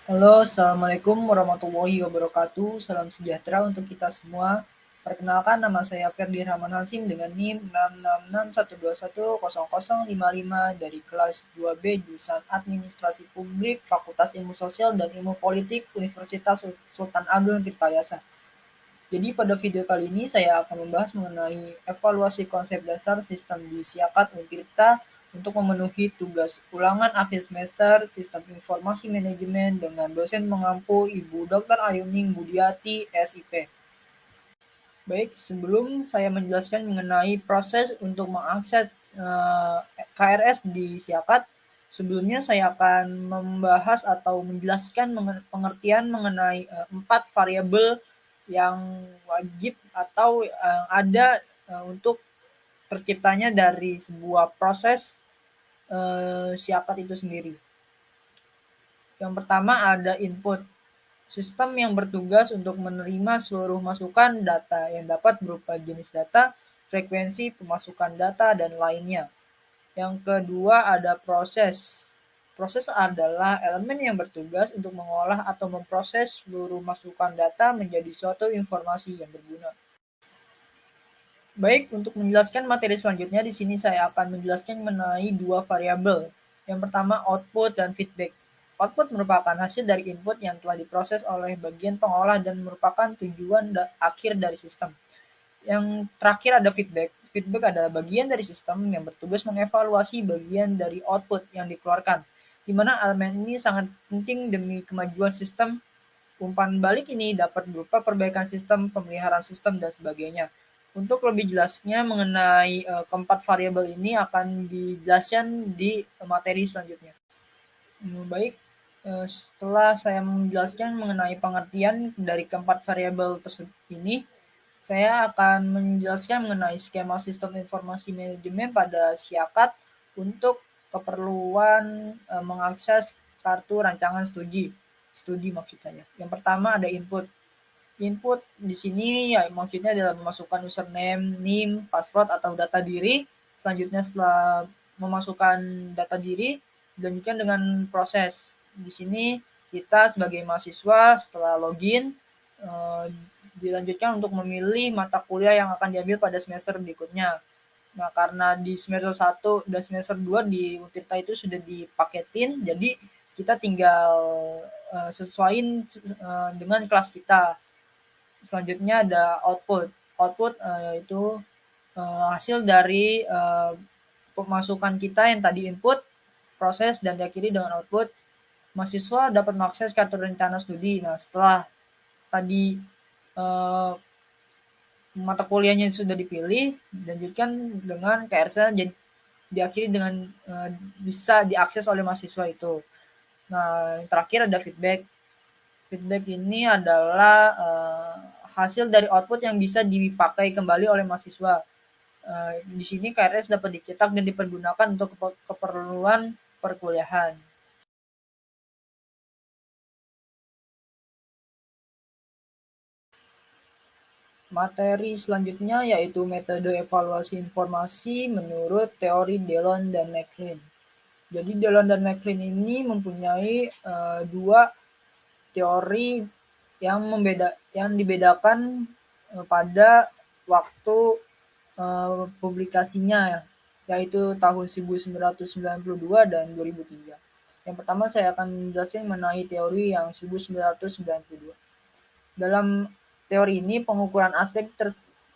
Halo, Assalamualaikum warahmatullahi wabarakatuh. Salam sejahtera untuk kita semua. Perkenalkan, nama saya Ferdi Rahman Hasim dengan NIM 66612100055 dari kelas 2B jurusan Administrasi Publik, Fakultas Ilmu Sosial dan Ilmu Politik, Universitas Sultan Ageng Tirtayasa. Jadi pada video kali ini saya akan membahas mengenai evaluasi konsep dasar sistem di Siakat Untirta untuk memenuhi tugas ulangan akhir semester Sistem Informasi Manajemen dengan dosen mengampu Ibu Dr. Ayuning Budiati, SIP. Baik, sebelum saya menjelaskan mengenai proses untuk mengakses KRS di Siakat, sebelumnya saya akan membahas atau menjelaskan pengertian mengenai 4 variabel yang wajib atau ada untuk terciptanya dari sebuah proses Siakat itu sendiri. Yang pertama ada input. Sistem yang bertugas untuk menerima seluruh masukan data yang dapat berupa jenis data, frekuensi pemasukan data, dan lainnya. Yang kedua ada proses. Proses adalah elemen yang bertugas untuk mengolah atau memproses seluruh masukan data menjadi suatu informasi yang berguna. Baik, untuk menjelaskan materi selanjutnya, di sini saya akan menjelaskan mengenai dua variabel. Yang pertama, output dan feedback. Output merupakan hasil dari input yang telah diproses oleh bagian pengolah dan merupakan tujuan akhir dari sistem. Yang terakhir ada feedback. Feedback adalah bagian dari sistem yang bertugas mengevaluasi bagian dari output yang dikeluarkan, di mana elemen ini sangat penting demi kemajuan sistem. Umpan balik ini dapat berupa perbaikan sistem, pemeliharaan sistem, dan sebagainya. Untuk lebih jelasnya mengenai keempat variabel ini akan dijelaskan di materi selanjutnya. Baik, setelah saya menjelaskan mengenai pengertian dari keempat variabel tersebut ini, saya akan menjelaskan mengenai skema sistem informasi manajemen pada Siakat untuk keperluan mengakses kartu rancangan studi maksud saya. Yang pertama ada input. Input di sini ya maksudnya adalah memasukkan username, NIM, password atau data diri. Selanjutnya setelah memasukkan data diri, dilanjutkan dengan proses. Di sini kita sebagai mahasiswa setelah login dilanjutkan untuk memilih mata kuliah yang akan diambil pada semester berikutnya. Nah, karena di semester 1 dan semester 2 di Utirta itu sudah dipaketin, jadi kita tinggal sesuaiin dengan kelas kita. Selanjutnya ada output. Output itu hasil dari pemasukan kita yang tadi input, proses, dan diakhiri dengan output. Mahasiswa dapat mengakses kartu rencana studi. Nah, setelah tadi mata kuliahnya sudah dipilih, dilanjutkan dengan KRS-nya diakhiri dengan bisa diakses oleh mahasiswa itu. Nah, yang terakhir ada feedback. Feedback ini adalah hasil dari output yang bisa dipakai kembali oleh mahasiswa. Di sini KRS dapat dicetak dan dipergunakan untuk keperluan perkuliahan. Materi selanjutnya yaitu metode evaluasi informasi menurut teori Dellon dan McLean. Jadi Dellon dan McLean ini mempunyai dua teori yang dibedakan pada waktu publikasinya, yaitu tahun 1992 dan 2003. Yang pertama saya akan menjelaskan mengenai teori yang 1992. Dalam teori ini pengukuran aspek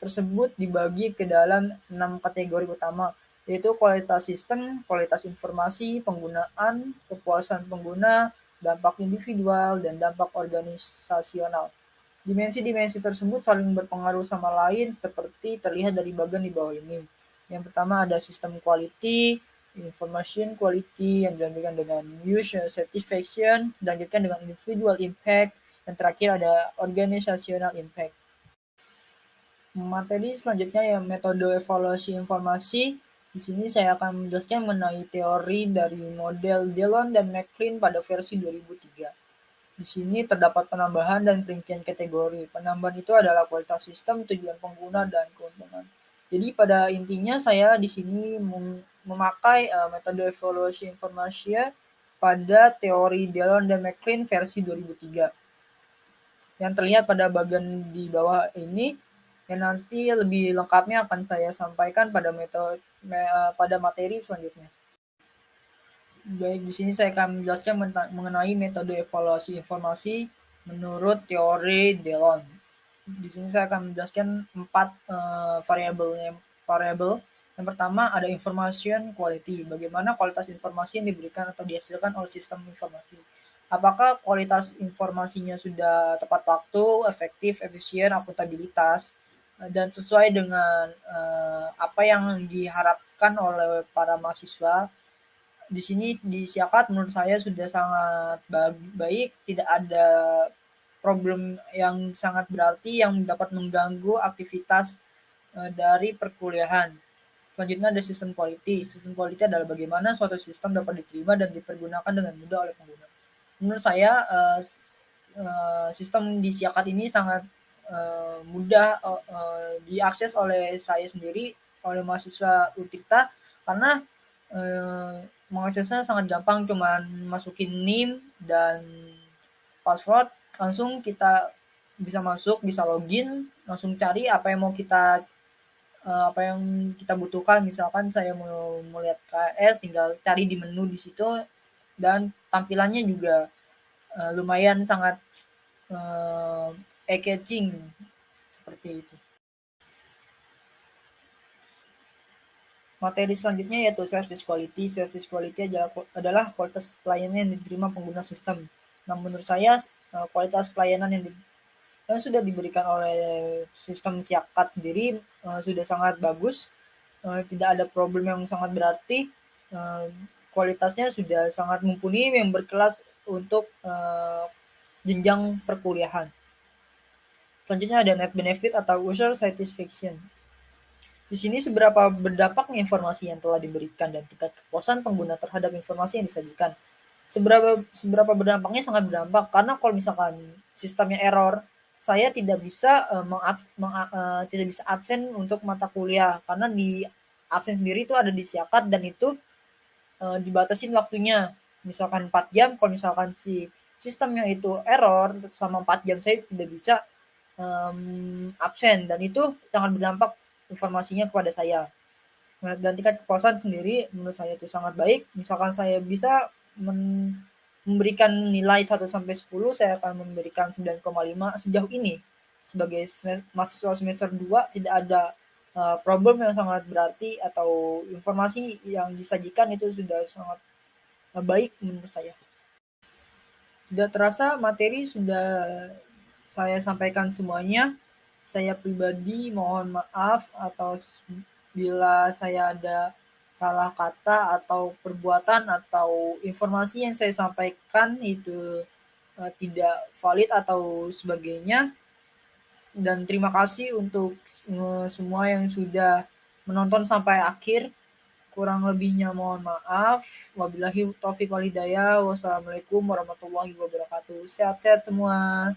tersebut dibagi ke dalam 6 kategori utama, yaitu kualitas sistem, kualitas informasi, penggunaan, kepuasan pengguna, dampak individual, dan dampak organisasional. Dimensi-dimensi tersebut saling berpengaruh sama lain seperti terlihat dari bagian di bawah ini. Yang pertama ada sistem quality, information quality yang dilanjutkan dengan user satisfaction, dilanjutkan dengan individual impact, dan terakhir ada organizational impact. Materi selanjutnya yang metode evaluasi informasi. Di sini saya akan menjelaskan mengenai teori dari model Dellon dan McLean pada versi 2003. Di sini terdapat penambahan dan perincian kategori. Penambahan itu adalah kualitas sistem, tujuan pengguna, dan keuntungan. Jadi pada intinya saya di sini memakai metode evaluasi informasi pada teori Delon dan McLean versi 2003. Yang terlihat pada bagian di bawah ini, yang nanti lebih lengkapnya akan saya sampaikan pada materi selanjutnya. Baik, di sini saya akan menjelaskan mengenai metode evaluasi informasi menurut teori Delon. Di sini saya akan menjelaskan 4 variabel. Yang pertama ada information quality, bagaimana kualitas informasi yang diberikan atau dihasilkan oleh sistem informasi. Apakah kualitas informasinya sudah tepat waktu, efektif, efisien, akuntabilitas, dan sesuai dengan apa yang diharapkan oleh para mahasiswa. Di sini di Siakat menurut saya sudah sangat baik, tidak ada problem yang sangat berarti yang dapat mengganggu aktivitas dari perkuliahan. Selanjutnya ada sistem quality. Sistem quality adalah bagaimana suatu sistem dapat diterima dan dipergunakan dengan mudah oleh pengguna. Menurut saya sistem di Siakat ini sangat mudah diakses oleh saya sendiri, oleh mahasiswa Utikta, karena mengaksesnya sangat gampang, cuman masukin NIM dan password, langsung kita bisa masuk, bisa login, langsung cari apa yang kita butuhkan. Misalkan saya mau lihat KS, tinggal cari di menu di situ, dan tampilannya juga lumayan sangat eye-catching seperti itu. Materi selanjutnya yaitu service quality. Service quality adalah kualitas pelayanan yang diterima pengguna sistem. Nah, menurut saya kualitas pelayanan yang sudah diberikan oleh sistem Siakat sendiri sudah sangat bagus, tidak ada problem yang sangat berarti, kualitasnya sudah sangat mumpuni yang berkelas untuk jenjang perkuliahan. Selanjutnya ada net benefit atau user satisfaction. Di sini seberapa berdampaknya informasi yang telah diberikan dan tingkat kepuasan pengguna terhadap informasi yang disajikan. Seberapa berdampaknya? Sangat berdampak, karena kalau misalkan sistemnya error, saya tidak bisa absen untuk mata kuliah, karena di absen sendiri itu ada di Siakat dan itu dibatasin waktunya. Misalkan 4 jam, kalau misalkan si sistemnya itu error sama 4 jam saya tidak bisa absen, dan itu sangat berdampak informasinya kepada saya. Nah, dan tingkat kepuasan sendiri menurut saya itu sangat baik. Misalkan saya bisa memberikan nilai 1 sampai 10, saya akan memberikan 9,5 sejauh ini. Sebagai mahasiswa semester 2 tidak ada problem yang sangat berarti atau informasi yang disajikan itu sudah sangat baik menurut saya. Tidak terasa materi sudah saya sampaikan semuanya. Saya pribadi mohon maaf atau bila saya ada salah kata atau perbuatan atau informasi yang saya sampaikan itu tidak valid atau sebagainya. Dan terima kasih untuk semua yang sudah menonton sampai akhir. Kurang lebihnya mohon maaf. Wabillahi taufiq wal hidayah. Wassalamualaikum warahmatullahi wabarakatuh. Sehat-sehat semua.